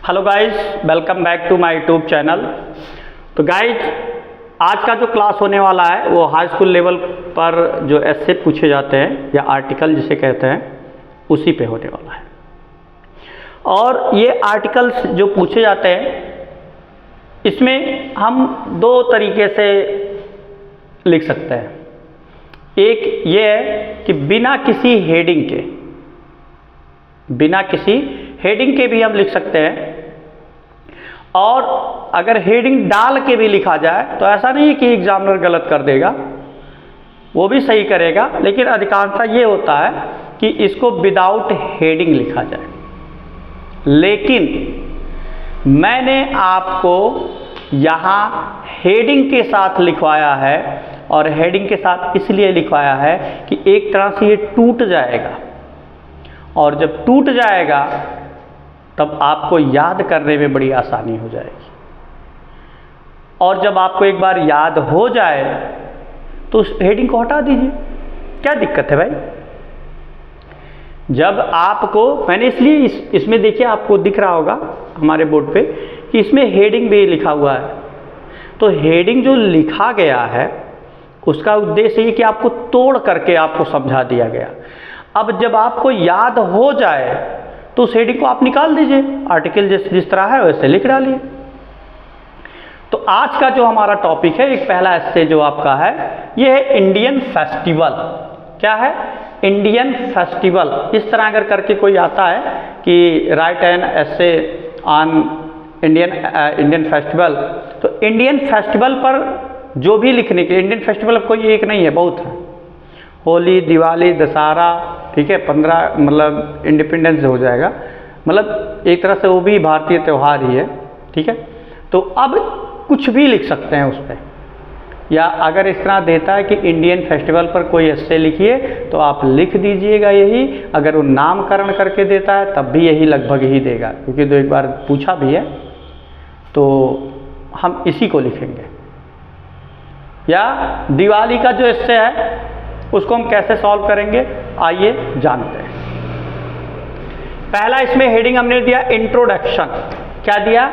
Hello guys, welcome back to my YouTube channel. तो guys, आज का जो क्लास होने वाला है वो हाई स्कूल लेवल पर जो ऐसे पूछे जाते हैं या आर्टिकल जिसे कहते हैं उसी पे होने वाला है। और ये आर्टिकल्स जो पूछे जाते हैं इसमें हम दो तरीके से लिख सकते हैं। एक ये है कि बिना किसी हेडिंग के भी हम लिख सकते हैं, और अगर हेडिंग डाल के भी लिखा जाए तो ऐसा नहीं है कि एग्जामिनर गलत कर देगा, वो भी सही करेगा, लेकिन अधिकांशतः ये होता है कि इसको विदाउट हेडिंग लिखा जाए। लेकिन मैंने आपको यहाँ हेडिंग के साथ लिखवाया है, और हेडिंग के साथ इसलिए लिखवाया है कि एक तरह से ये टूट जाएगा, और जब टूट जाएगा तब आपको याद करने में बड़ी आसानी हो जाएगी। और जब आपको एक बार याद हो जाए तो उस हेडिंग को हटा दीजिए, क्या दिक्कत है भाई। जब आपको मैंने इसलिए इसमें देखिए, आपको दिख रहा होगा हमारे बोर्ड पे कि इसमें हेडिंग भी लिखा हुआ है। तो हेडिंग जो लिखा गया है उसका उद्देश्य ये कि आपको तोड़ करके आपको समझा दिया गया। अब जब आपको याद हो जाए तो उस हेडिंग को आप निकाल दीजिए, आर्टिकल जिस तरह है वैसे लिख डालिए। तो आज का जो हमारा टॉपिक है, एक पहला एस्से जो आपका है ये है इंडियन फेस्टिवल। क्या है? Indian festival. इस तरह अगर करके कोई आता है कि write an essay on Indian festival, तो इंडियन फेस्टिवल पर जो भी लिखने के, इंडियन फेस्टिवल अब कोई एक नहीं है, बहुत है। होली, दिवाली, दशहरा, ठीक है, 15 मतलब इंडिपेंडेंस हो जाएगा, मतलब एक तरह से वो भी भारतीय त्यौहार ही है, ठीक है। तो अब कुछ भी लिख सकते हैं उस पर, या अगर इस तरह देता है कि इंडियन फेस्टिवल पर कोई एस्से लिखिए तो आप लिख दीजिएगा यही। अगर वो नामकरण करके देता है तब भी यही लगभग ही देगा, क्योंकि तो एक बार पूछा भी है, तो हम इसी को लिखेंगे। या दिवाली का जो एस्से है उसको हम कैसे सॉल्व करेंगे, आइए जानते हैं। पहला इसमें हेडिंग हमने दिया इंट्रोडक्शन। क्या दिया?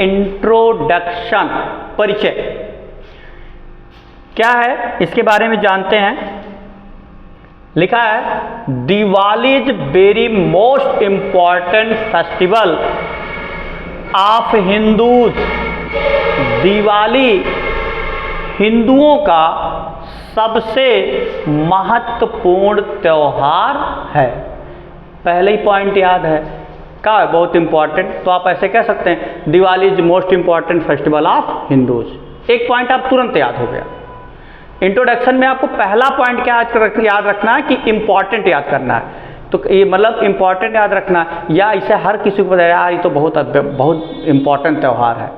इंट्रोडक्शन, परिचय। क्या है इसके बारे में जानते हैं। लिखा है Diwali is very most important festival of Hindus. Diwali हिंदुओं का सबसे महत्वपूर्ण त्योहार है। पहले ही पॉइंट याद है क्या? बहुत इंपॉर्टेंट। तो आप ऐसे कह सकते हैं Diwali is most important festival of Hindus. एक पॉइंट आप तुरंत याद हो गया। इंट्रोडक्शन में आपको पहला पॉइंट क्या याद रखना है कि इंपॉर्टेंट याद करना है। तो ये मतलब इंपॉर्टेंट याद रखना है, या इसे हर किसी को बताया यार ये तो बहुत इंपॉर्टेंट त्यौहार है।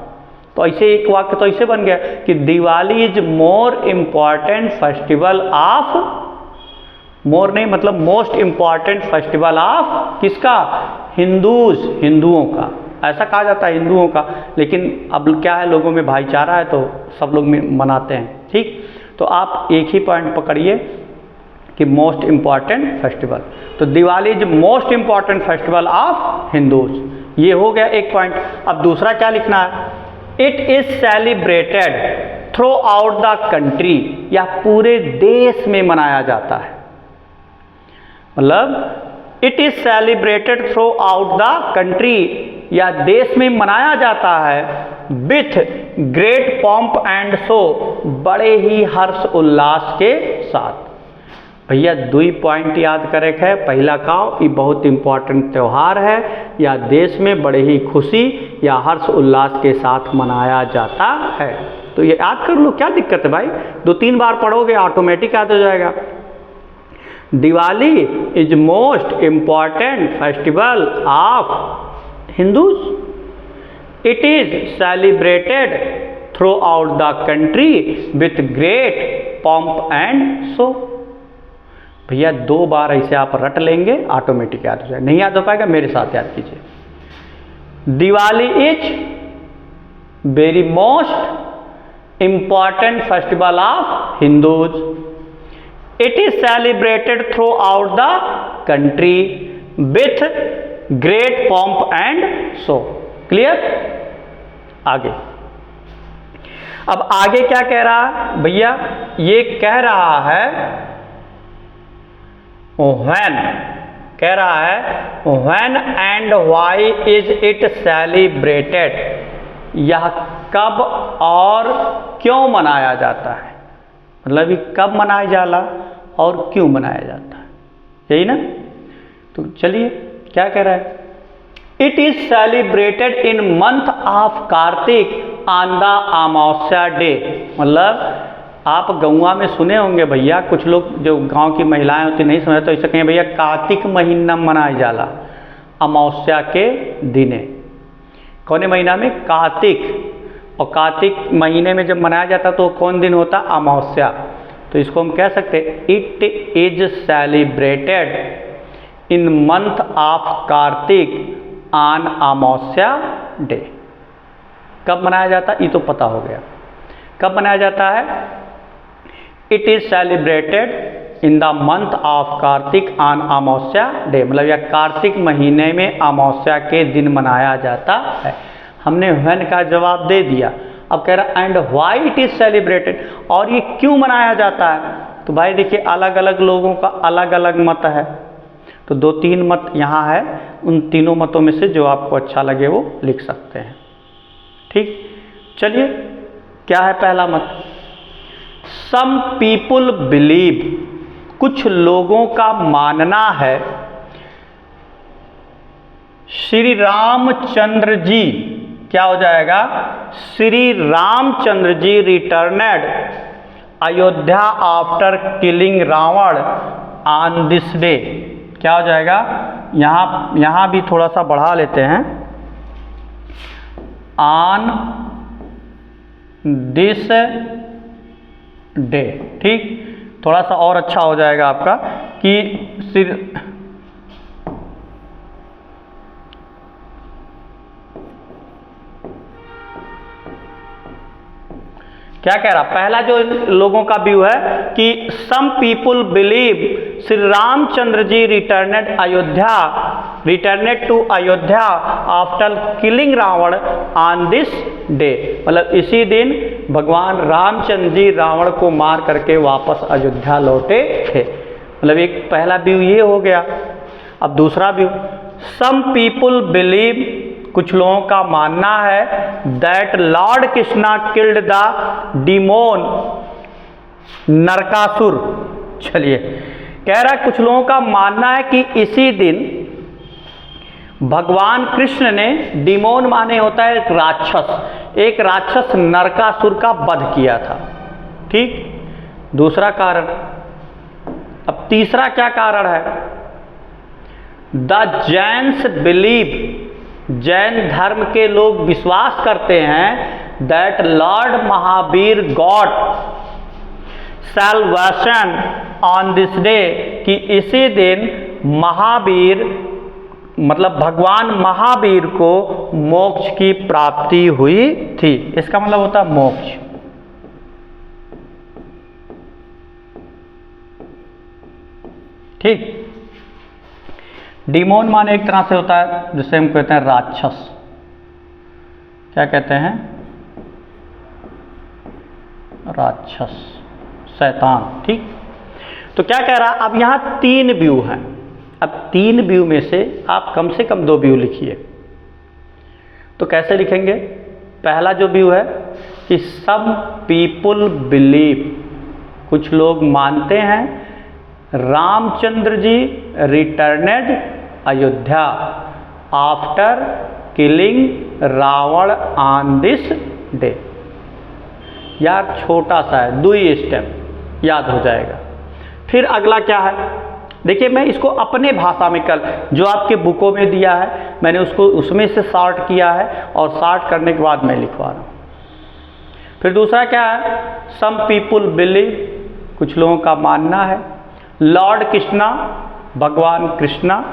तो ऐसे एक वाक्य तो ऐसे बन गया कि Diwali is more important festival of, more नहीं मतलब मोस्ट इम्पॉर्टेंट फेस्टिवल ऑफ किसका? हिंदूज, हिंदुओं का। ऐसा कहा जाता है हिंदुओं का, लेकिन अब क्या है, लोगों में भाईचारा है तो सब लोग मनाते हैं, ठीक। तो आप एक ही पॉइंट पकड़िए कि मोस्ट इम्पॉर्टेंट फेस्टिवल। तो Diwali is most important festival of Hindus, ये हो गया एक पॉइंट। अब दूसरा क्या लिखना है? It is celebrated throughout the country, या पूरे देश में मनाया जाता है। मतलब it is celebrated throughout the country, या देश में मनाया जाता है with great pomp and show, बड़े ही हर्ष उल्लास के साथ। भैया 2 पॉइंट याद करे है। पहला का ये बहुत इंपॉर्टेंट त्यौहार है, या देश में बड़े ही खुशी या हर्ष उल्लास के साथ मनाया जाता है। तो ये याद कर लो, क्या दिक्कत है भाई, 2-3 बार पढ़ोगे ऑटोमेटिक याद हो जाएगा। Diwali is most important festival of Hindus. It is celebrated throughout the country with great pomp and show. भैया 2 बार ऐसे आप रट लेंगे, ऑटोमेटिक याद हो जाएगा। नहीं याद हो पाएगा, मेरे साथ याद कीजिए। Diwali is very most important festival of Hindus. It is celebrated throughout the country with great pomp and show. Clear? आगे, अब आगे क्या कह रहा है भैया? ये कह रहा है व्हेन, कह रहा है when and why is it celebrated, यह कब और क्यों मनाया जाता है, मतलब ये कब मनाया जाला और क्यों मनाया जाता है, यही ना? तो चलिए क्या कह रहा है? It is celebrated in month of Kartik on the Amavasya day, मतलब आप गौवा में सुने होंगे भैया, कुछ लोग जो गांव की महिलाएं होती नहीं समझते तो ऐसे कहें भैया कार्तिक महीना मनाया जाला अमावस्या के दिने। कौन महीना में? कार्तिक। और कार्तिक महीने में जब मनाया जाता तो कौन दिन होता? अमावस्या। तो इसको हम कह सकते हैं it is celebrated in month of Kartik on Amavasya day. कब मनाया जाता है ये तो पता हो गया। कब मनाया जाता है? It is celebrated in the month of Kartik on Amavasya day, मतलब यह कार्तिक महीने में अमावस्या के दिन मनाया जाता है। हमने व्हेन का जवाब दे दिया। अब कह रहा and why it is celebrated, और ये क्यों मनाया जाता है? तो भाई देखिए अलग अलग लोगों का अलग अलग मत है, तो 2-3 मत यहाँ है, उन तीनों मतों में से जो आपको अच्छा लगे वो लिख सकते हैं। ठीक, चलिए क्या है पहला मत? सम पीपुल बिलीव, कुछ लोगों का मानना है श्री रामचंद्र जी, क्या हो जाएगा? Shri Ramchandra ji returned Ayodhya after killing Ravan on this day. क्या हो जाएगा? यहाँ भी थोड़ा सा बढ़ा लेते हैं, ऑन दिस डे। ठीक, थोड़ा सा और अच्छा हो जाएगा आपका कि क्या कह रहा? पहला जो लोगों का व्यू है कि some people believe Shri Ramchandra ji returned to Ayodhya after killing Ravan on this day, मतलब इसी दिन भगवान रामचंद्र जी रावण को मार करके वापस अयोध्या लौटे थे। मतलब एक पहला व्यू ये हो गया। अब दूसरा व्यू, सम पीपुल बिलीव, कुछ लोगों का मानना है that lord Krishna killed the demon Narakasur. चलिए कह रहा है कुछ लोगों का मानना है कि इसी दिन भगवान कृष्ण ने, डिमोन माने होता है एक राक्षस नरकासुर का वध किया था। ठीक, दूसरा कारण। अब तीसरा क्या कारण है? द जैन्स बिलीव, जैन धर्म के लोग विश्वास करते हैं that Lord Mahavir God salvation on this day, कि इसी दिन महावीर मतलब भगवान महावीर को मोक्ष की प्राप्ति हुई थी। इसका मतलब होता है मोक्ष। ठीक, डिमोन माने एक तरह से होता है जिसे हम कहते हैं राक्षस। क्या कहते हैं? राक्षस, शैतान। ठीक, तो क्या कह रहा है? अब यहाँ 3 व्यू हैं। अब 3 व्यू में से आप कम से कम 2 व्यू लिखिए। तो कैसे लिखेंगे? पहला जो व्यू है कि सम पीपुल बिलीव, कुछ लोग मानते हैं Ramchandra ji returned Ayodhya after killing Ravan on this day. यार छोटा सा है, 2 स्टेप याद हो जाएगा। फिर अगला क्या है? देखिए मैं इसको अपने भाषा में कल जो आपके बुकों में दिया है मैंने उसको उसमें से सॉर्ट किया है और सॉर्ट करने के बाद मैं लिखवा रहा हूँ। फिर दूसरा क्या है? सम पीपुल बिलीव, कुछ लोगों का मानना है लॉर्ड कृष्णा, भगवान Krishna,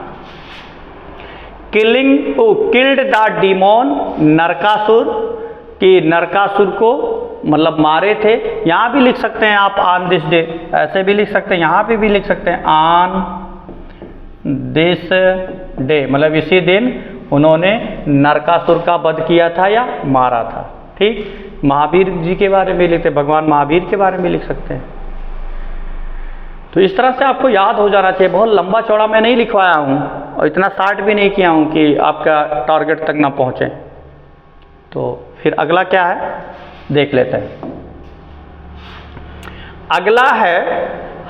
killed the demon Narakasur, कि नरकासुर को मतलब मारे थे। यहाँ भी लिख सकते हैं आप ऑन दिस डे, ऐसे भी लिख सकते हैं, यहाँ पे भी लिख सकते हैं ऑन दिस डे, मतलब इसी दिन उन्होंने नरकासुर का वध किया था या मारा था। ठीक, महावीर जी के बारे में लिखते, भगवान महावीर के बारे में लिख सकते हैं। तो इस तरह से आपको याद हो जाना चाहिए। बहुत लंबा चौड़ा मैं नहीं लिखवाया हूँ और इतना शार्ट भी नहीं किया हूँ कि आपका टारगेट तक ना पहुँचे। तो फिर अगला क्या है देख लेते हैं। अगला है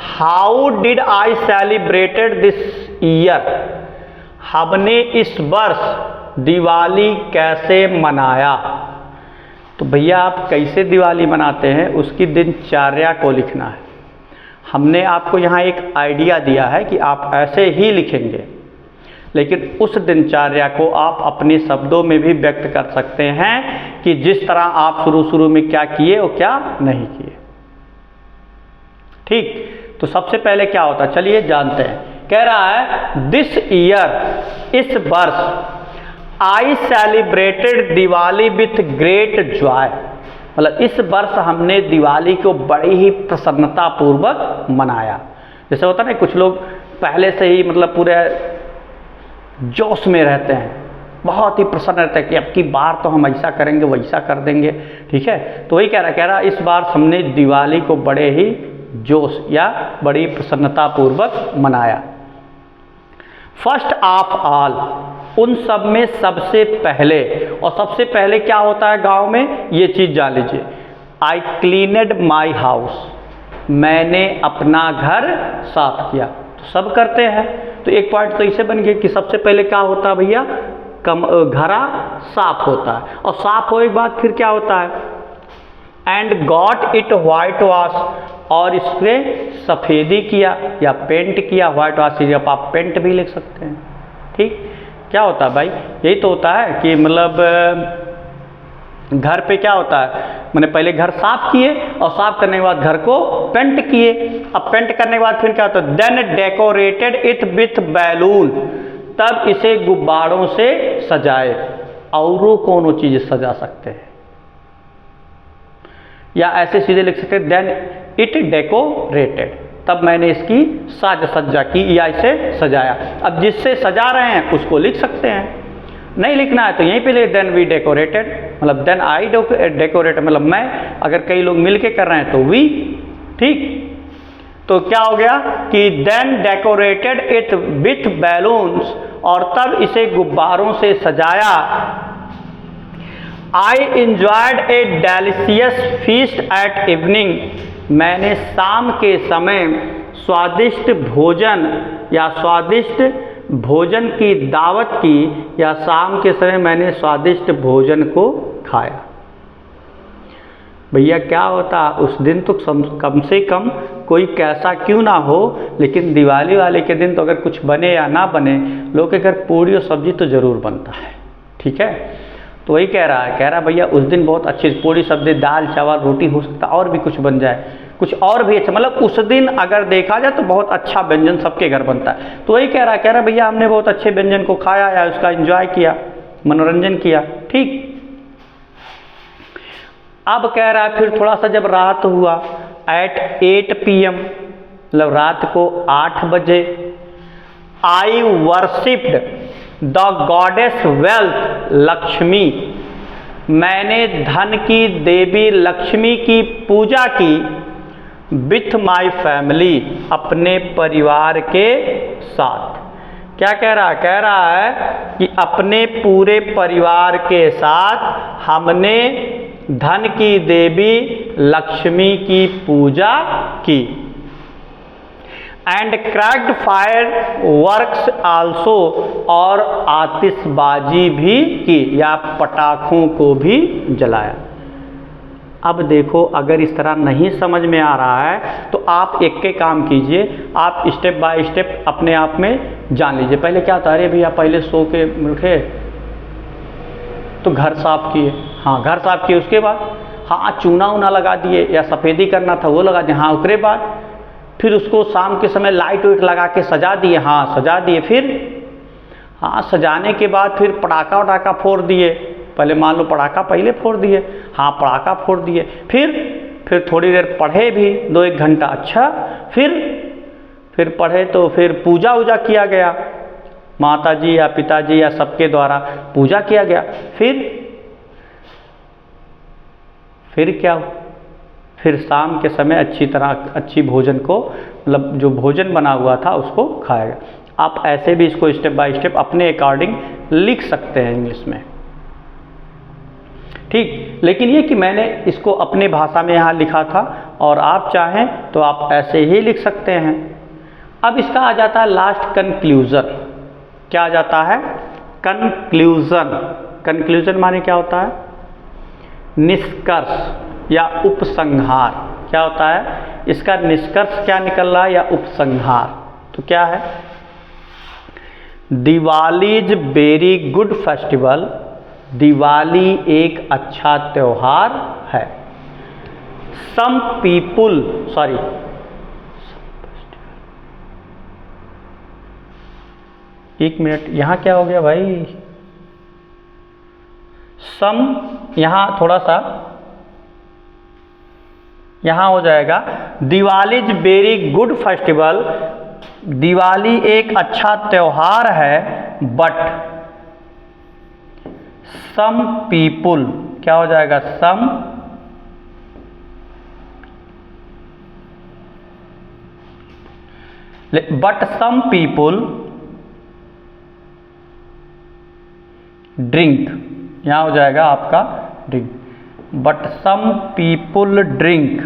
how did I celebrated this year, हमने इस वर्ष दिवाली कैसे मनाया। तो भैया आप कैसे दिवाली मनाते हैं उसकी दिनचर्या को लिखना है। हमने आपको यहाँ एक आइडिया दिया है कि आप ऐसे ही लिखेंगे, लेकिन उस दिनचर्या को आप अपने शब्दों में भी व्यक्त कर सकते हैं कि जिस तरह आप शुरू में क्या किए और क्या नहीं किए। ठीक, तो सबसे पहले क्या होता है चलिए जानते हैं। कह रहा है दिस ईयर, इस वर्ष, I celebrated Diwali with great Joy, मतलब इस वर्ष हमने दिवाली को बड़ी ही प्रसन्नता पूर्वक मनाया। जैसे होता है ना कुछ लोग पहले से ही मतलब पूरे जोश में रहते हैं, बहुत ही प्रसन्न रहते हैं कि अब की बार तो हम ऐसा करेंगे वैसा कर देंगे। ठीक है, तो वही कह रहा इस बार हमने दिवाली को बड़े ही जोश या बड़ी प्रसन्नता पूर्वक मनाया। फर्स्ट ऑफ ऑल, उन सब में सबसे पहले, और सबसे पहले क्या होता है गांव में ये चीज़ जान लीजिए। आई क्लीनेड माई हाउस, मैंने अपना घर साफ किया। तो सब करते हैं, तो एक पॉइंट तो इसे बन गया कि सबसे पहले क्या होता है भैया, घरा साफ होता है। और साफ होने के बाद फिर क्या होता है, and got it white wash, और इसके सफ़ेदी किया या पेंट किया। व्हाइट वॉश जब आप पेंट भी लिख सकते हैं। ठीक, क्या होता है भाई, यही तो होता है कि मतलब घर पे क्या होता है, मैंने पहले घर साफ किए और साफ करने के बाद घर को पेंट किए। अब पेंट करने के बाद फिर क्या होता है, then decorated it with balloon, तब इसे गुब्बारों से सजाए। और कौन चीज़ सजा सकते हैं, या ऐसे सीधे लिख सकते हैं देन इट डेकोरेटेड, तब मैंने इसकी साज सज्जा की या इसे सजाया। अब जिससे सजा रहे हैं उसको लिख सकते हैं, नहीं लिखना है तो यहीं पे ले देन वी डेकोरेटेड, मतलब देन आई डेकोरेटेड, मतलब मैं, अगर कई लोग मिलके कर रहे हैं तो वी। ठीक, तो क्या हो गया कि then decorated it with balloons, और तब इसे गुब्बारों से सजाया। I enjoyed a delicious feast at evening, मैंने शाम के समय स्वादिष्ट भोजन या स्वादिष्ट भोजन की दावत की, या शाम के समय मैंने स्वादिष्ट भोजन को खाया। भैया क्या होता उस दिन तो कम से कम कोई कैसा क्यों ना हो, लेकिन दिवाली वाले के दिन तो अगर कुछ बने या ना बने, लोग के घर पूड़ी और सब्जी तो ज़रूर बनता है। ठीक है, तो वही कह रहा भैया उस दिन बहुत अच्छी पूड़ी सब्जी, दाल चावल रोटी, हो सकता और भी कुछ बन जाए, कुछ और भी अच्छा, मतलब उस दिन अगर देखा जाए तो बहुत अच्छा व्यंजन सबके घर बनता है। तो वही कह रहा भैया हमने बहुत अच्छे व्यंजन को खाया या उसका एंजॉय किया, मनोरंजन किया। ठीक, अब कह रहा है फिर थोड़ा सा जब रात हुआ, एट 8 PM, मतलब रात को 8 बजे, I worshipped the goddess wealth Lakshmi, मैंने धन की देवी लक्ष्मी की पूजा की, विथ माई फैमिली, अपने परिवार के साथ। क्या कह रहा है कि अपने पूरे परिवार के साथ हमने धन की देवी लक्ष्मी की पूजा की। And cracked fire works also, और आतिशबाजी भी की या पटाखों को भी जलाया। अब देखो अगर इस तरह नहीं समझ में आ रहा है तो आप एक के काम कीजिए, आप स्टेप बाय स्टेप अपने आप में जान लीजिए। पहले क्या था, अरे भैया पहले सो के उठे तो घर साफ किए, हाँ घर साफ किए, उसके बाद हाँ चूना उना लगा दिए या सफ़ेदी करना था वो लगा दिए, हाँ उसके बाद फिर उसको शाम के समय लाइट वाइट लगा के सजा दिए, हाँ सजा दिए, फिर हाँ सजाने के बाद फिर पटाखा वटाखा फोड़ दिए, पहले मान लो पटाखा पहले फोड़ दिए, हाँ पटाखा फोड़ दिए, फिर थोड़ी देर पढ़े भी 2-1 घंटा, अच्छा फिर पढ़े तो फिर पूजा वूजा किया गया, माता जी या पिताजी या सबके द्वारा पूजा किया गया। फिर क्या? फिर शाम के समय अच्छी तरह अच्छी भोजन को, मतलब जो भोजन बना हुआ था उसको खाएगा। आप ऐसे भी इसको स्टेप बाय स्टेप अपने अकॉर्डिंग लिख सकते हैं इंग्लिश में, ठीक। लेकिन ये कि मैंने इसको अपने भाषा में यहाँ लिखा था और आप चाहें तो आप ऐसे ही लिख सकते हैं। अब इसका आ जाता है लास्ट कंक्लूजन। क्या आ जाता है? कंक्लूजन। कंक्लूजन माने क्या होता है? निष्कर्ष या उपसंहार। क्या होता है? इसका निष्कर्ष क्या निकल रहा है या उपसंहार। तो क्या है? Diwali is very good festival. Diwali एक अच्छा त्योहार है। सम पीपुल, सॉरी, एक मिनट, यहां क्या हो गया भाई? सम, यहां थोड़ा सा यहां हो जाएगा Diwali is very good festival. Diwali एक अच्छा त्योहार है, बट सम पीपुल, क्या हो जाएगा? Some but some people drink, यहां हो जाएगा आपका drink. But some people drink,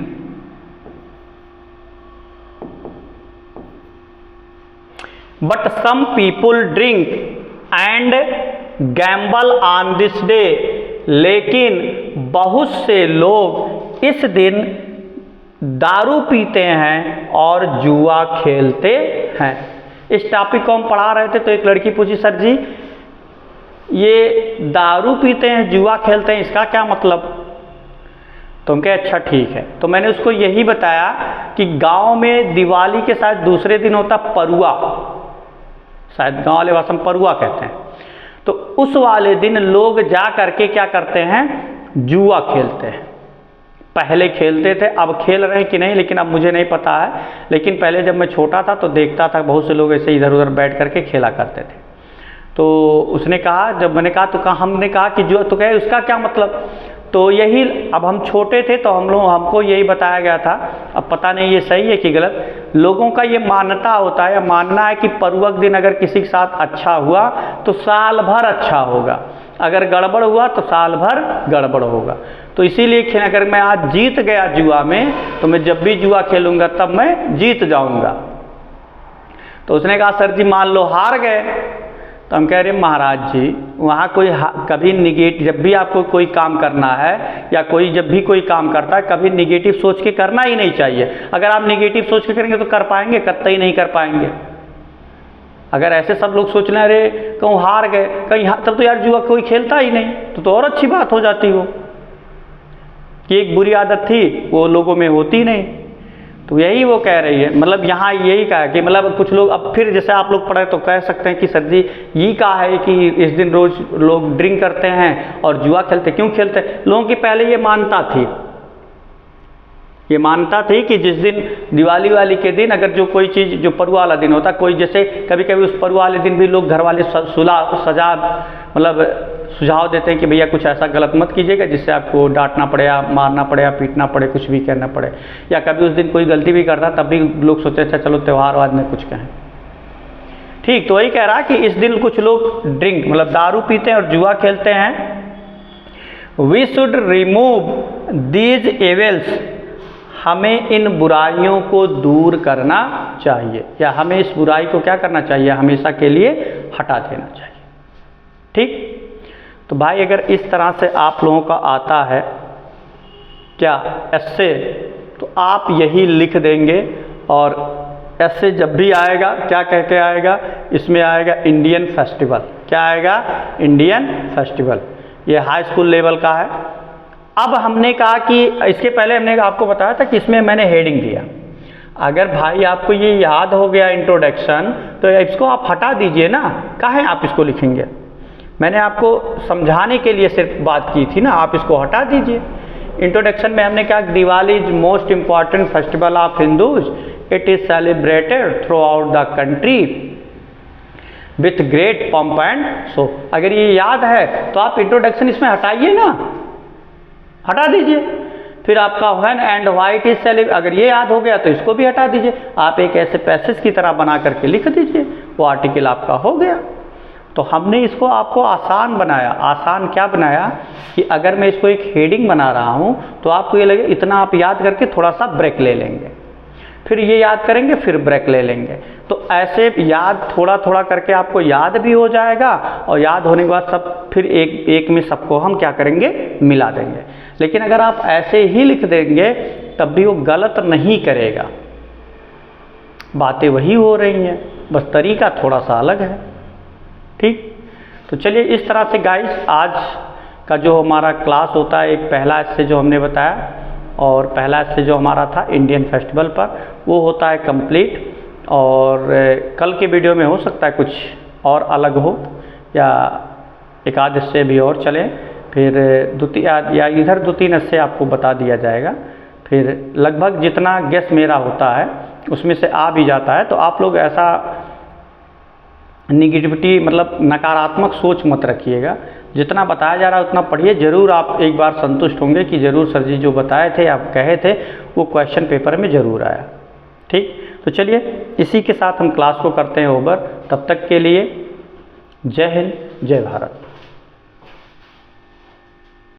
but some people drink and gamble on this day. लेकिन बहुत से लोग इस दिन दारू पीते हैं और जुआ खेलते हैं। इस टॉपिक को हम पढ़ा रहे थे तो एक लड़की पूछी, सर जी ये दारू पीते हैं जुआ खेलते हैं इसका क्या मतलब? तो हम कहे अच्छा ठीक है। तो मैंने उसको यही बताया कि गांव में दिवाली के साथ दूसरे दिन होता परुआ, शायद गांव वाले भाषा में परुआ कहते हैं। तो उस वाले दिन लोग जा करके क्या करते हैं? जुआ खेलते हैं। पहले खेलते थे, अब खेल रहे हैं कि नहीं लेकिन अब मुझे नहीं पता है। लेकिन पहले जब मैं छोटा था तो देखता था बहुत से लोग ऐसे इधर उधर बैठ करके खेला करते थे। तो उसने कहा, जब मैंने कहा तो हमने कहा कि जुआ, तो कहे उसका क्या मतलब? तो यही, अब हम छोटे थे तो हमको यही बताया गया था, अब पता नहीं ये सही है कि गलत। लोगों का ये मान्यता होता है, मानना है कि परुआ के दिन अगर किसी के साथ अच्छा हुआ तो साल भर अच्छा होगा, अगर गड़बड़ हुआ तो साल भर गड़बड़ होगा। तो इसीलिए अगर मैं आज जीत गया जुआ में तो मैं जब भी जुआ खेलूंगा तब मैं जीत जाऊंगा। तो उसने कहा सर जी मान लो हार गए। तो हम कह रहे महाराज जी वहाँ कोई कभी निगेटिव, जब भी आपको कोई काम करना है या कोई जब भी कोई काम करता है कभी निगेटिव सोच के करना ही नहीं चाहिए। अगर आप निगेटिव सोच के करेंगे तो कर पाएंगे? कतई नहीं कर पाएंगे। अगर ऐसे सब लोग सोच लें अरे कहूँ हार गए कहीं, तब तो यार जुआ कोई खेलता ही नहीं, तो और अच्छी बात हो जाती वो कि एक बुरी आदत थी वो लोगों में होती नहीं। तो यही वो कह रही है, मतलब यहाँ यही कहा है कि मतलब कुछ लोग अब फिर जैसे आप लोग पढ़े तो कह सकते हैं कि सर जी ये कहा है कि इस दिन रोज लोग ड्रिंक करते हैं और जुआ खेलते, क्यों खेलते हैं? लोगों की पहले ये मान्यता थी, ये मान्यता थी कि जिस दिन दिवाली वाली के दिन अगर जो कोई चीज़, जो परुआ वाला दिन होता, कोई जैसे कभी कभी उस परुआ वाले दिन भी लोग घर वाले सुझाव देते हैं कि भैया कुछ ऐसा गलत मत कीजिएगा जिससे आपको डांटना पड़े या मारना पड़े या पीटना पड़े, कुछ भी कहना पड़े। या कभी उस दिन कोई गलती भी करता तब भी लोग सोचते अच्छा चलो त्यौहार बाद में कुछ कहें, ठीक। तो वही कह रहा कि इस दिन कुछ लोग ड्रिंक मतलब दारू पीते हैं और जुआ खेलते हैं। We should remove these evils, हमें इन बुराइयों को दूर करना चाहिए, या हमें इस बुराई को क्या करना चाहिए? हमेशा के लिए हटा देना चाहिए, ठीक। तो भाई अगर इस तरह से आप लोगों का आता है क्या ऐसे, तो आप यही लिख देंगे। और ऐसे जब भी आएगा क्या कह के आएगा? इसमें आएगा इंडियन फेस्टिवल। क्या आएगा? Indian festival. ये हाई स्कूल लेवल का है। अब हमने कहा कि इसके पहले हमने आपको बताया था कि इसमें मैंने हेडिंग दिया। अगर भाई आपको ये याद हो गया इंट्रोडक्शन तो इसको आप हटा दीजिए ना, काहे आप इसको लिखेंगे? मैंने आपको समझाने के लिए सिर्फ बात की थी ना, आप इसको हटा दीजिए। इंट्रोडक्शन में हमने कहा Diwali is most important festival of Hindus, it is celebrated throughout the country with great pomp and show. अगर ये याद है तो आप इंट्रोडक्शन इसमें हटाइए ना, हटा दीजिए। फिर आपका when and why it is celebrated, अगर ये याद हो गया तो इसको भी हटा दीजिए। आप एक ऐसे पैसेज की तरह बना करके लिख दीजिए, वो आर्टिकल आपका हो गया। तो हमने इसको आपको आसान बनाया। आसान क्या बनाया कि अगर मैं इसको एक हेडिंग बना रहा हूँ तो आपको ये लगे इतना आप याद करके थोड़ा सा ब्रेक ले लेंगे, फिर ये याद करेंगे, फिर ब्रेक ले लेंगे। तो ऐसे याद थोड़ा थोड़ा करके आपको याद भी हो जाएगा, और याद होने के बाद सब फिर एक में सबको हम क्या करेंगे, मिला देंगे। लेकिन अगर आप ऐसे ही लिख देंगे तब भी वो गलत नहीं करेगा, बातें वही हो रही हैं, बस तरीका थोड़ा सा अलग है। ठीक, तो चलिए इस तरह से गाइस आज का जो हमारा क्लास होता है, एक पहला इससे जो हमने बताया, और पहला इससे जो हमारा था इंडियन फेस्टिवल पर, वो होता है कंप्लीट। और कल के वीडियो में हो सकता है कुछ और अलग हो, या एक आध इससे भी और चले, फिर या इधर 2-3 इससे आपको बता दिया जाएगा। फिर लगभग जितना गेस मेरा होता है उसमें से आ भी जाता है। तो आप लोग ऐसा निगेटिविटी मतलब नकारात्मक सोच मत रखिएगा, जितना बताया जा रहा है उतना पढ़िए। ज़रूर आप एक बार संतुष्ट होंगे कि ज़रूर सर जी जो बताए थे, आप कहे थे, वो क्वेश्चन पेपर में ज़रूर आया। ठीक, तो चलिए इसी के साथ हम क्लास को करते हैं ओवर। तब तक के लिए जय हिंद, जय भारत।